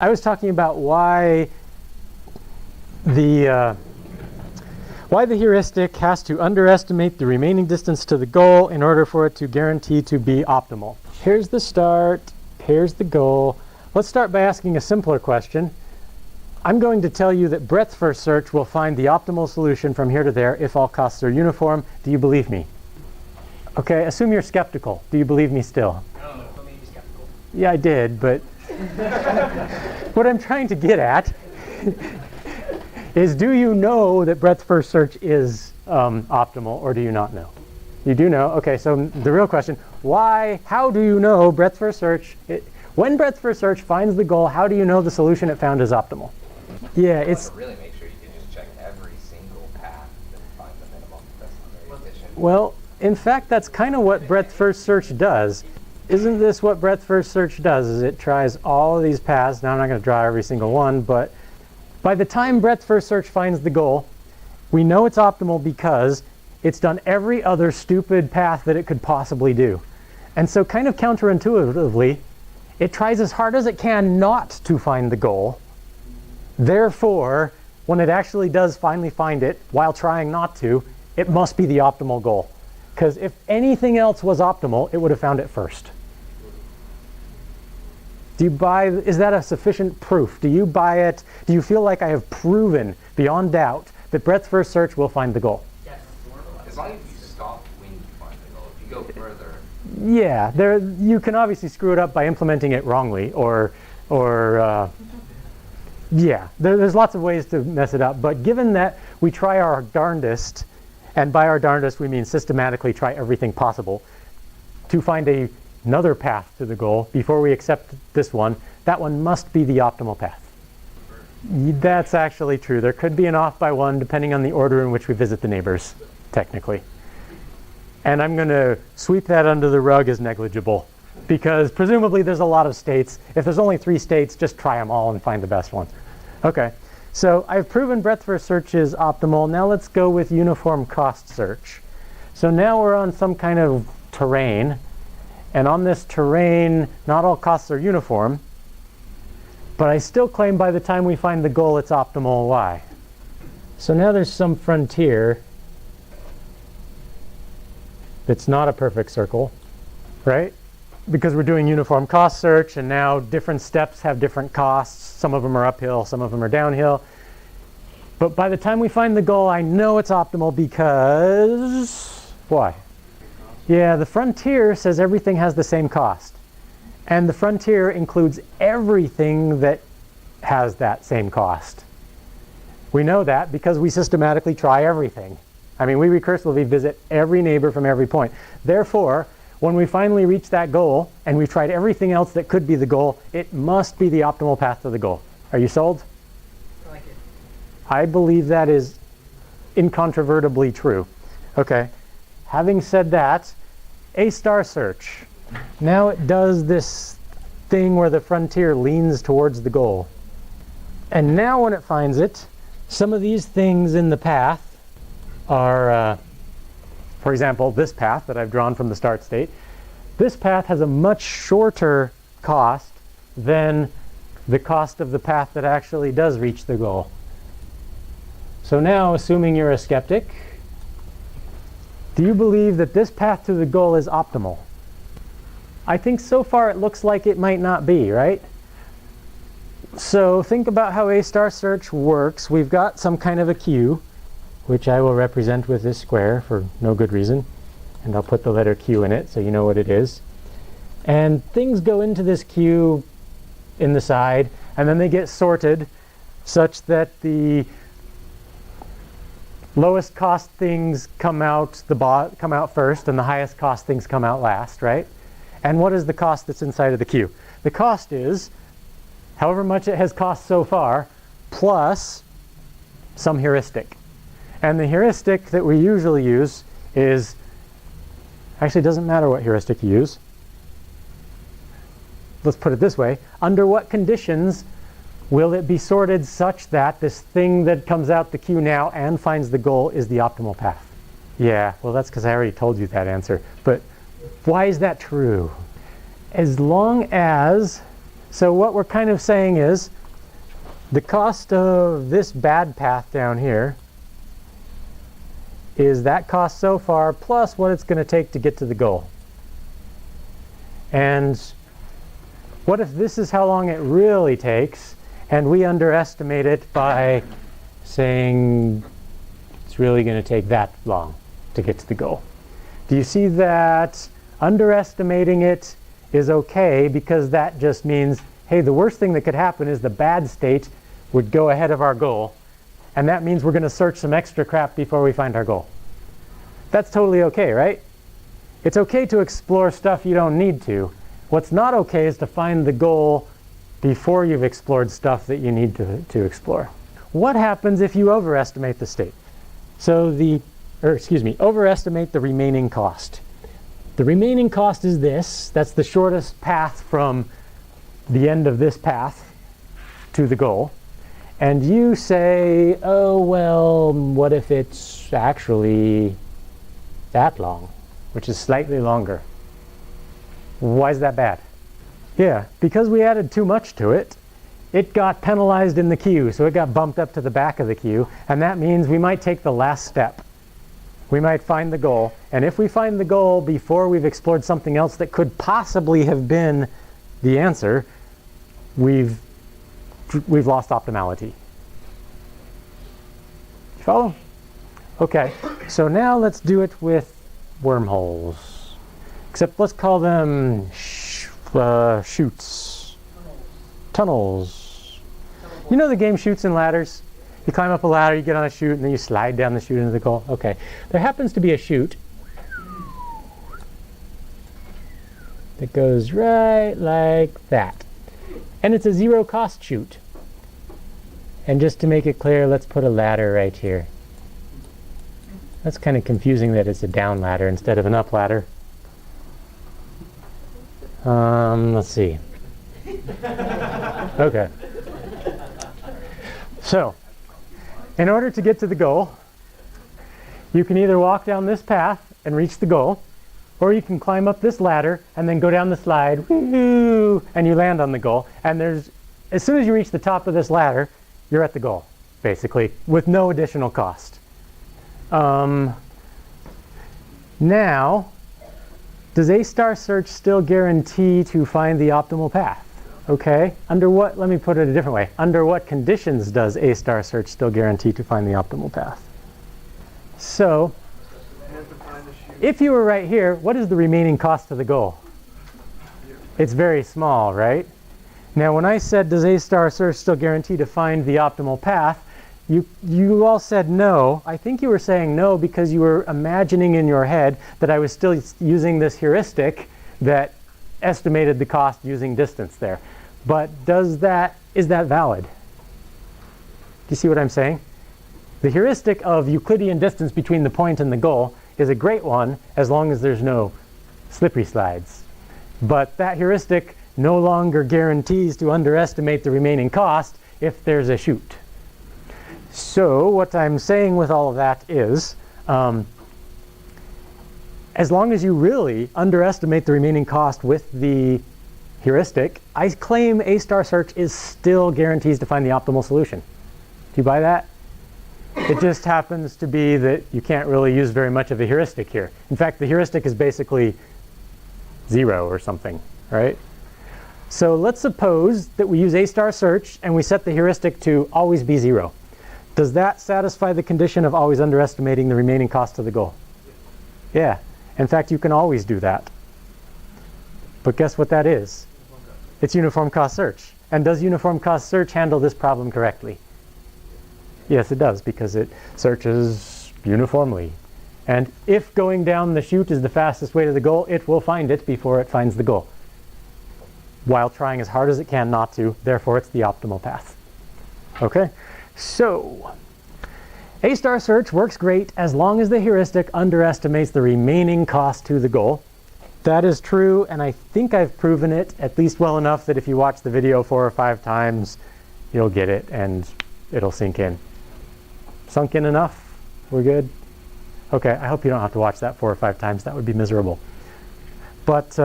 I was talking about why the heuristic has to underestimate the remaining distance to the goal in order for it to guarantee to be optimal. Here's the start, here's the goal. Let's start by asking a simpler question. I'm going to tell you that breadth first search will find the optimal solution from here to there if all costs are uniform. Do you believe me? Okay, assume you're skeptical. Do you believe me still? I don't know, what made you skeptical? Yeah, I did, but what I'm trying to get at is, do you know that breadth first search is optimal, or do you not know? You do know. Okay, so the real question, how do you know breadth first search? When breadth first search finds the goal, how do you know the solution it found is optimal? Yeah, it's really make sure you can just check every single path and find the minimum. That's not very efficient. Well, in fact, that's kind of what breadth first search does. Isn't this what breadth first search does? Is it tries all of these paths. Now I'm not going to draw every single one, but by the time breadth first search finds the goal, we know it's optimal because it's done every other stupid path that it could possibly do. And so kind of counterintuitively, it tries as hard as it can not to find the goal. Therefore, when it actually does finally find it, while trying not to, it must be the optimal goal. Because if anything else was optimal, it would have found it first. Do you buy, is that a sufficient proof? Do you buy it? Do you feel like I have proven beyond doubt that breadth first search will find the goal? Yes. As long as you stop when you find the goal. If you go further. Yeah, you can obviously screw it up by implementing it wrongly, yeah, there's lots of ways to mess it up. But given that we try our darndest, and by our darndest we mean systematically try everything possible to find another path to the goal before we accept this one, that one must be the optimal path. That's actually true. There could be an off by one depending on the order in which we visit the neighbors, technically. And I'm going to sweep that under the rug as negligible, because presumably there's a lot of states. If there's only 3 states, just try them all and find the best one. Okay, so I've proven breadth first search is optimal. Now let's go with uniform cost search. So now we're on some kind of terrain. And on this terrain, not all costs are uniform. But I still claim by the time we find the goal, it's optimal. Why? So now there's some frontier that's not a perfect circle, right? Because we're doing uniform cost search, and now different steps have different costs. Some of them are uphill, some of them are downhill. But by the time we find the goal, I know it's optimal because, why? Yeah, the frontier says everything has the same cost. And the frontier includes everything that has that same cost. We know that because we systematically try everything. I mean, we recursively visit every neighbor from every point. Therefore, when we finally reach that goal, and we've tried everything else that could be the goal, it must be the optimal path to the goal. Are you sold? I like it. I believe that is incontrovertibly true. Okay. Having said that, A* search. Now it does this thing where the frontier leans towards the goal. And now when it finds it, some of these things in the path are, for example, this path that I've drawn from the start state. This path has a much shorter cost than the cost of the path that actually does reach the goal. So now, assuming you're a skeptic, do you believe that this path to the goal is optimal? I think so far it looks like it might not be, right? So think about how A* search works. We've got some kind of a queue, which I will represent with this square for no good reason. And I'll put the letter Q in it so you know what it is. And things go into this queue in the side, and then they get sorted such that the lowest cost things come out first, and the highest cost things come out last, right? And what is the cost that's inside of the queue? The cost is however much it has cost so far, plus some heuristic. And the heuristic that we usually use is, actually it doesn't matter what heuristic you use. Let's put it this way. Under what conditions will it be sorted such that this thing that comes out the queue now and finds the goal is the optimal path? Yeah, well that's because I already told you that answer. But why is that true? As long as So what we're kind of saying is the cost of this bad path down here is that cost so far plus what it's going to take to get to the goal. And what if this is how long it really takes, and we underestimate it by saying it's really going to take that long to get to the goal? Do you see that underestimating it is okay, because that just means, hey, the worst thing that could happen is the bad state would go ahead of our goal, and that means we're going to search some extra crap before we find our goal. That's totally okay, right? It's okay to explore stuff you don't need to. What's not okay is to find the goal before you've explored stuff that you need to explore. What happens if you overestimate the state? So overestimate the remaining cost. The remaining cost is this. That's the shortest path from the end of this path to the goal. And you say, oh, well, what if it's actually that long, which is slightly longer? Why is that bad? Yeah, because we added too much to it, it got penalized in the queue, so it got bumped up to the back of the queue, and that means we might take the last step. We might find the goal, and if we find the goal before we've explored something else that could possibly have been the answer, we've lost optimality. You follow? Okay, so now let's do it with wormholes. Except let's call them chutes. Tunnels. You know the game Chutes and Ladders? You climb up a ladder, you get on a chute, and then you slide down the chute into the goal. Okay, there happens to be a chute that goes right like that. And it's a zero cost chute. And just to make it clear, let's put a ladder right here. That's kind of confusing that it's a down ladder instead of an up ladder. Let's see. Okay. So, in order to get to the goal, you can either walk down this path and reach the goal, or you can climb up this ladder and then go down the slide, woo-hoo, and you land on the goal. And as soon as you reach the top of this ladder, you're at the goal, basically, with no additional cost. Now, does A* search still guarantee to find the optimal path? Okay, let me put it a different way. Under what conditions does A* search still guarantee to find the optimal path? So, if you were right here, what is the remaining cost to the goal? It's very small, right? Now, when I said, does A* search still guarantee to find the optimal path, you all said no. I think you were saying no because you were imagining in your head that I was still using this heuristic that estimated the cost using distance there. But is that valid? Do you see what I'm saying? The heuristic of Euclidean distance between the point and the goal is a great one as long as there's no slippery slides. But that heuristic no longer guarantees to underestimate the remaining cost if there's a chute. So what I'm saying with all of that is, as long as you really underestimate the remaining cost with the heuristic, I claim A* search is still guarantees to find the optimal solution. Do you buy that? It just happens to be that you can't really use very much of a heuristic here. In fact, the heuristic is basically 0 or something, right? So let's suppose that we use A* search and we set the heuristic to always be 0. Does that satisfy the condition of always underestimating the remaining cost of the goal? Yeah. In fact, you can always do that. But guess what that is? It's uniform cost search. And does uniform cost search handle this problem correctly? Yes, it does, because it searches uniformly. And if going down the chute is the fastest way to the goal, it will find it before it finds the goal, while trying as hard as it can not to. Therefore, it's the optimal path. Okay? So, A* search works great as long as the heuristic underestimates the remaining cost to the goal. That is true, and I think I've proven it at least well enough that if you watch the video 4 or 5 times, you'll get it and it'll sink in. Sunk in enough? We're good? Okay, I hope you don't have to watch that 4 or 5 times. That would be miserable. But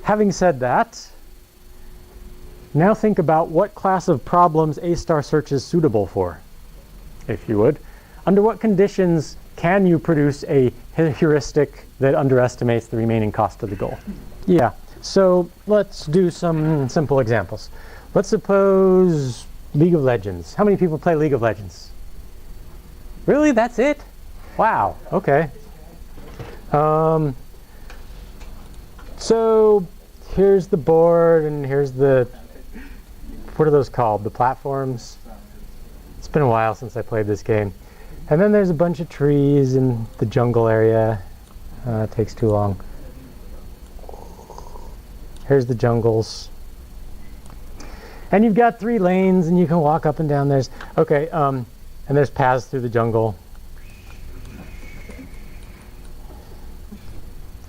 having said that, Now think about what class of problems A-star search is suitable for, if you would. Under what conditions can you produce a heuristic that underestimates the remaining cost of the goal? Yeah, so let's do some simple examples. Let's suppose League of Legends. How many people play League of Legends? Really? That's it? Wow, okay. So here's the board and here's the, what are those called? The platforms? It's been a while since I played this game. And then there's a bunch of trees in the jungle area. It takes too long. Here's the jungles. And you've got 3 lanes and you can walk up and down. There's, okay, and there's paths through the jungle.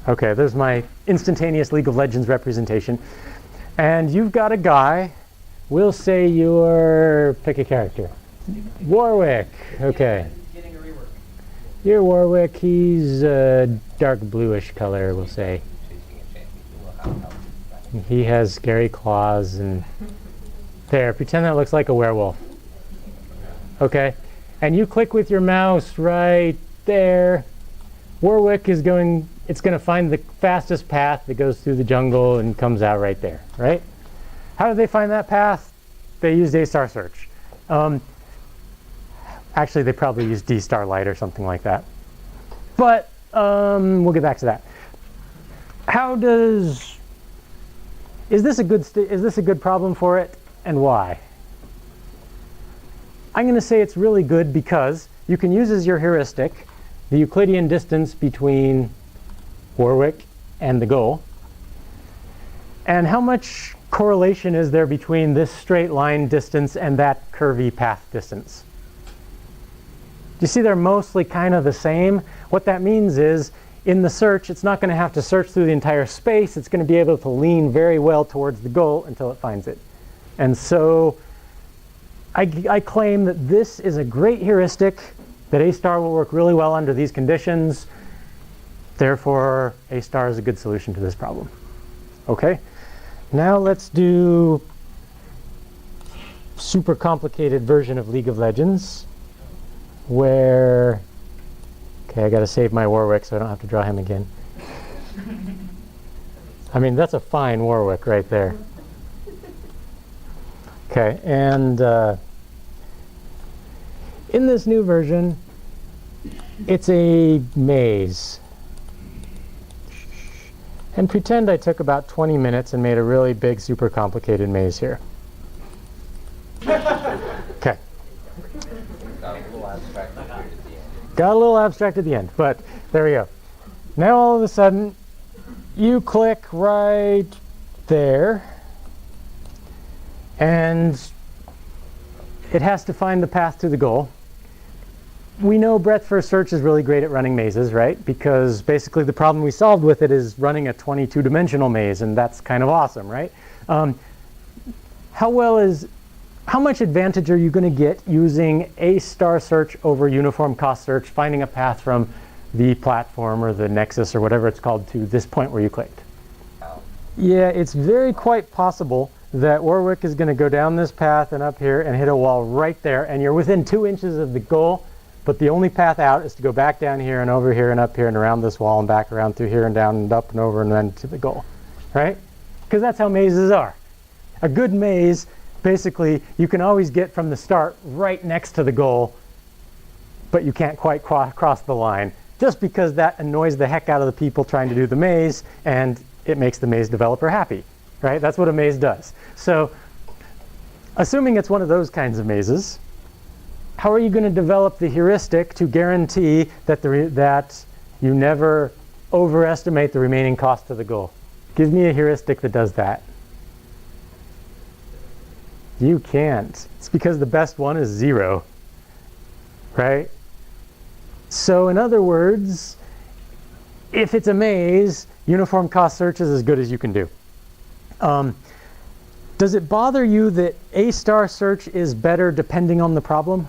Okay, there's my instantaneous League of Legends representation. And you've got a guy, we'll say you're, pick a character. Warwick, okay. Getting a rework. You're Warwick, he's a dark bluish color, we'll say. He has scary claws and there, pretend that looks like a werewolf. Okay, and you click with your mouse right there. Warwick is going, it's going to find the fastest path that goes through the jungle and comes out right there, right? How did they find that path? They used A-star search. Actually, they probably used D-star light or something like that. But we'll get back to that. How does, is this a good problem for it, and why? I'm going to say it's really good because you can use as your heuristic the Euclidean distance between Warwick and the goal. And how much correlation is there between this straight line distance and that curvy path distance? You see they're mostly kind of the same. What that means is in the search, it's not going to have to search through the entire space. It's going to be able to lean very well towards the goal until it finds it. And so I claim that this is a great heuristic, that A-star will work really well under these conditions. Therefore, A-star is a good solution to this problem. Okay, now let's do super complicated version of League of Legends where, okay, I got to save my Warwick so I don't have to draw him again. I mean, that's a fine Warwick right there. Okay, and in this new version, it's a maze. And pretend I took about 20 minutes and made a really big, super complicated maze here. Okay. Got a little abstract at the end. Got a little abstract at the end, but there we go. Now all of a sudden, you click right there, and it has to find the path to the goal. We know breadth first search is really great at running mazes, right? Because basically the problem we solved with it is running a 22-dimensional maze, and that's kind of awesome, right? How much advantage are you going to get using A-star search over uniform cost search, finding a path from the platform or the nexus or whatever it's called to this point where you clicked? Yeah, it's very quite possible that Warwick is going to go down this path and up here and hit a wall right there, and you're within 2 inches of the goal, but the only path out is to go back down here and over here and up here and around this wall and back around through here and down and up and over and then to the goal, right? Because that's how mazes are. A good maze, basically, you can always get from the start right next to the goal, but you can't quite cross the line, just because that annoys the heck out of the people trying to do the maze, and it makes the maze developer happy, right? That's what a maze does. So, assuming it's one of those kinds of mazes, how are you going to develop the heuristic to guarantee that that you never overestimate the remaining cost of the goal? Give me a heuristic that does that. You can't. It's because the best one is 0, right? So in other words, if it's a maze, uniform cost search is as good as you can do. Does it bother you that A-star search is better depending on the problem?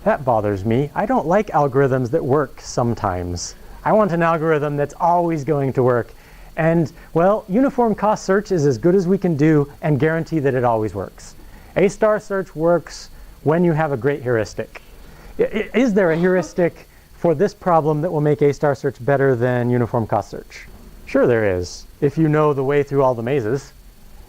That bothers me. I don't like algorithms that work sometimes. I want an algorithm that's always going to work. And, well, uniform cost search is as good as we can do and guarantee that it always works. A-star search works when you have a great heuristic. Is there a heuristic for this problem that will make A-star search better than uniform cost search? Sure there is, if you know the way through all the mazes.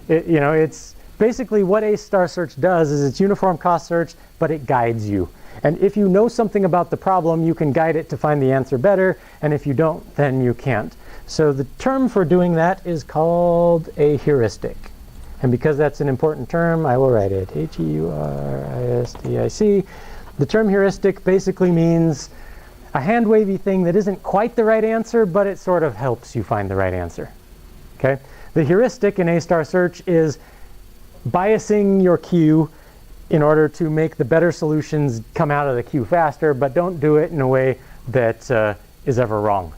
It's basically what A-star search does is it's uniform cost search, but it guides you. And if you know something about the problem, you can guide it to find the answer better, and if you don't, then you can't. So the term for doing that is called a heuristic. And because that's an important term, I will write it, Heuristic. The term heuristic basically means a hand-wavy thing that isn't quite the right answer, but it sort of helps you find the right answer. Okay? The heuristic in A-star search is biasing your queue in order to make the better solutions come out of the queue faster, but don't do it in a way that is ever wrong.